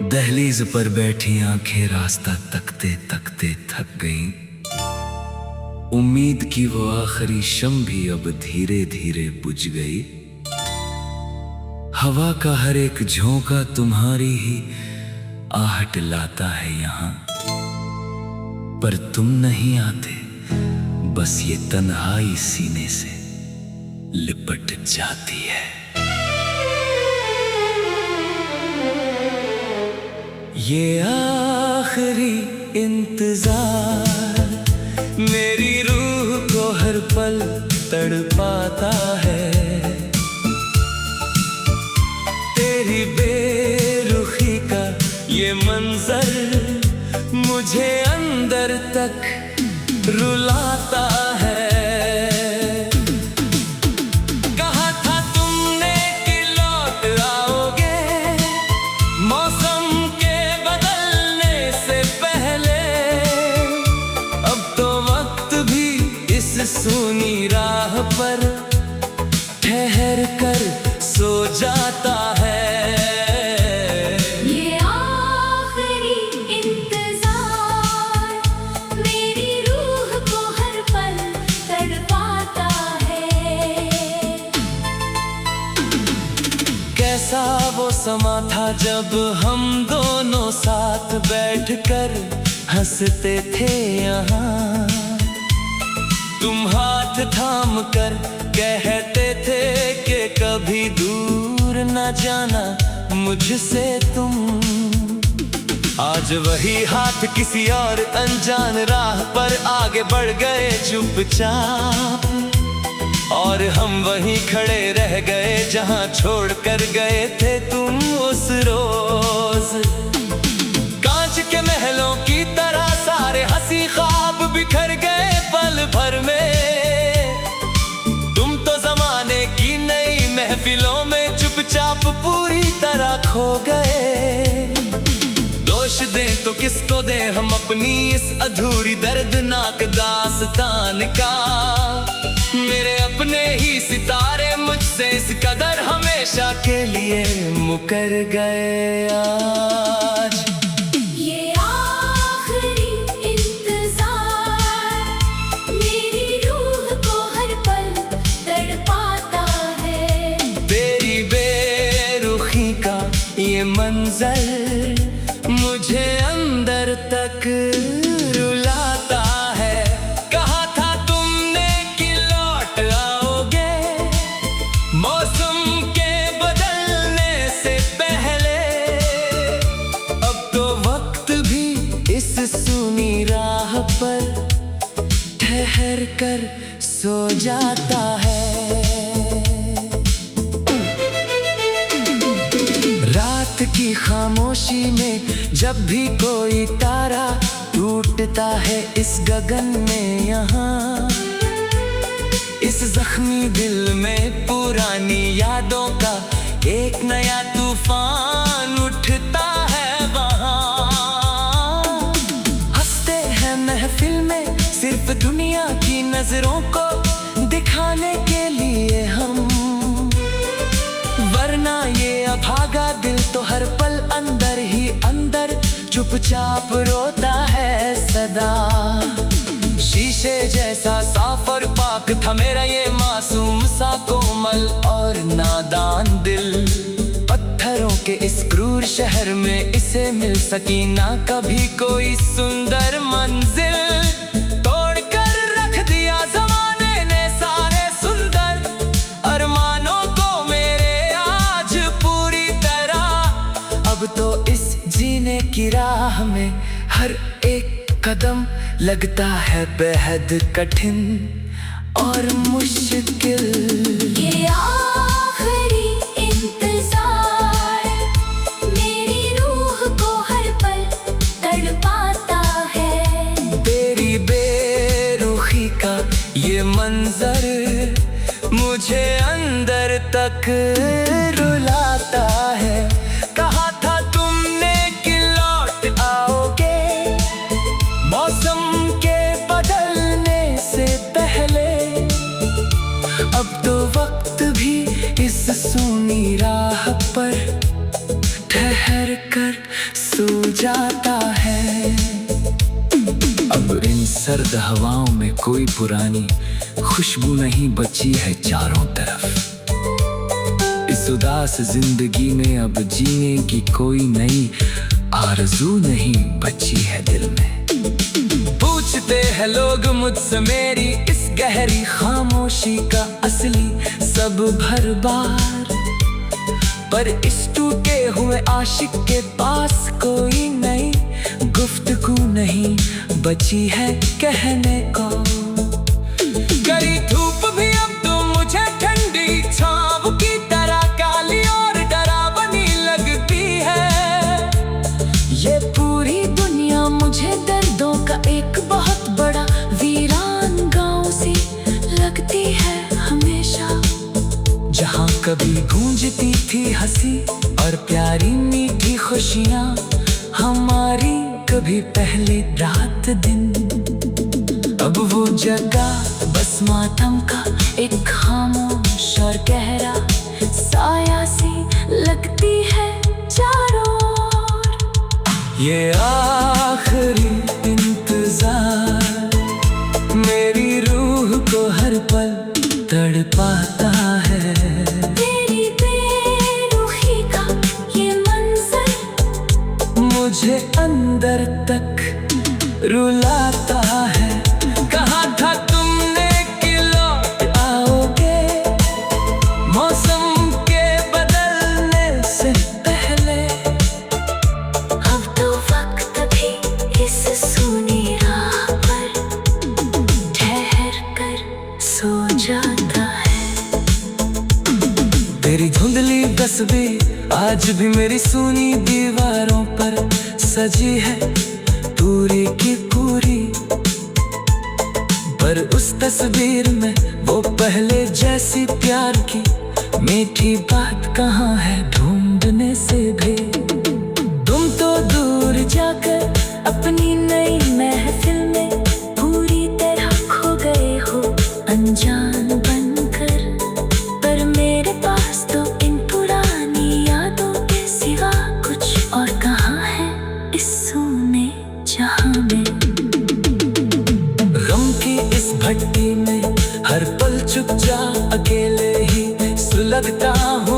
दहलीज पर बैठी आंखें रास्ता तकते तकते थक गईं। उम्मीद की वो आखिरी शम भी अब धीरे धीरे बुझ गई। हवा का हर एक झोंका तुम्हारी ही आहट लाता है यहाँ, पर तुम नहीं आते, बस ये तन्हाई सीने से लिपट जाती है। ये आखिरी इंतजार मेरी रूह को हर पल तड़पाता है। तेरी बेरुखी का ये मंजर मुझे अंदर तक रुलाता है। कहा था तुमने कि लौट आओगे, मौसम के बदलने से पहले। अब तो वक्त भी इस सूनी राह पर ठहर कर सो जाता है। कैसा वो समा था जब हम दोनों साथ बैठकर हंसते थे यहाँ। तुम हाथ थाम कर कहते थे कि कभी दूर न जाना मुझसे तुम। आज वही हाथ किसी और अनजान राह पर आगे बढ़ गए चुपचाप, और हम वहीं खड़े रह गए जहां छोड़ कर गए थे तुम उस रोज। कांच के महलों की तरह सारे हंसी ख्वाब बिखर गए पल भर में। तुम तो जमाने की नई महफिलों में चुपचाप पूरी तरह खो गए। दोष दें तो किसको दें हम अपनी इस अधूरी दर्दनाक दास्तान का। मेरे अपने ही सितारे मुझसे इस कदर हमेशा के लिए मुकर गए आज। ये आखिरी इंतजार मेरी रूह को हर पल तड़पाता है। तेरी बेरुखी का ये मंजर मुझे अंदर तक रुलाता है। कहा था तुमने कि लौट आओगे, मौसम के बदलने से पहले। अब तो वक्त भी इस सूनी राह पर ठहर कर सो जाता है। रात की खामोशी में जब भी कोई तारा टूटता है इस गगन में यहाँ, इस जख्मी दिल में पुरानी यादों का एक नया तूफान उठता है वहाँ। हंसते हैं महफिल में सिर्फ दुनिया की नजरों को दिखाने के लिए हम, वरना ये अभागा दिल तो हर पल अंदर ही अंदर चुपचाप रोता है सदा। शीशे जैसा साफ और पाक था मेरा ये मासूम सा कोमल और नादान दिल। पत्थरों के इस क्रूर शहर में इसे मिल सकी ना कभी कोई सुंदर मंजिल। तोड़कर रख दिया जमाने ने सारे सुंदर अरमानों को मेरे आज पूरी तरह। अब तो इस जीने की राह में हर एक कदम लगता है बेहद कठिन और मुश्किल। ये आखिरी इंतजार मेरी रूह को हर पल तड़पाता है। तेरी बेरुखी का ये मंजर मुझे अंदर तक रुलाता है। कहा था तुमने कि लौट आओगे, मौसम के सर्द हवाओं में कोई पुरानी खुशबू नहीं बची है चारों तरफ। इस उदास जिंदगी में अब जीने की कोई नई आरज़ू नहीं बची है दिल में। पूछते हैं लोग मुझसे मेरी इस गहरी खामोशी का असली सब भर बार, पर इस टूटे हुए आशिक के पास कोई नई गुफ्तगू नहीं बची है कहने को। करी धूप भी अब तो मुझे ठंडी छांव की तरह काली और डरावनी लगती है। ये पूरी दुनिया मुझे दर्दों का एक बहुत बड़ा वीरान गांव सी लगती है हमेशा, जहाँ कभी गूंजती थी हंसी और प्यारी मीठी खुशियाँ हमारी कभी पहली रात दिन। अब वो जगह बस मातम का एक खामोश और गहरा साया सी लगती है चारों ओर। ये आखिरी इंतजार मेरी रूह को हर पल तड़पाता है। तेरी बेरुखी का ये मंजर मुझे अंदर तक रुलाता है। कहा था तुमने कि लौट आओगे मौसम के बदलने से पहले। अब तो वक्त भी इस सूनी राह पर ठहर कर सो जाता है। तेरी धुंधली तस्वीर आज भी मेरी सूनी दीवारों पर सजी है पूरी की पूरी, पर उस तस्वीर में वो पहले जैसी प्यार की मीठी बात कहाँ है ढूंढने से भी। तुम तो दूर जाकर अपनी नई महफिल में पूरी तरह खो गए हो अनजान बनकर, पर मेरे पास तो इन पुरानी यादों के सिवा कुछ और कहाँ है इस सूने जहां में। गम की इस भट्टी में हर पल चुप जा अकेले ही सुलगता हूँ।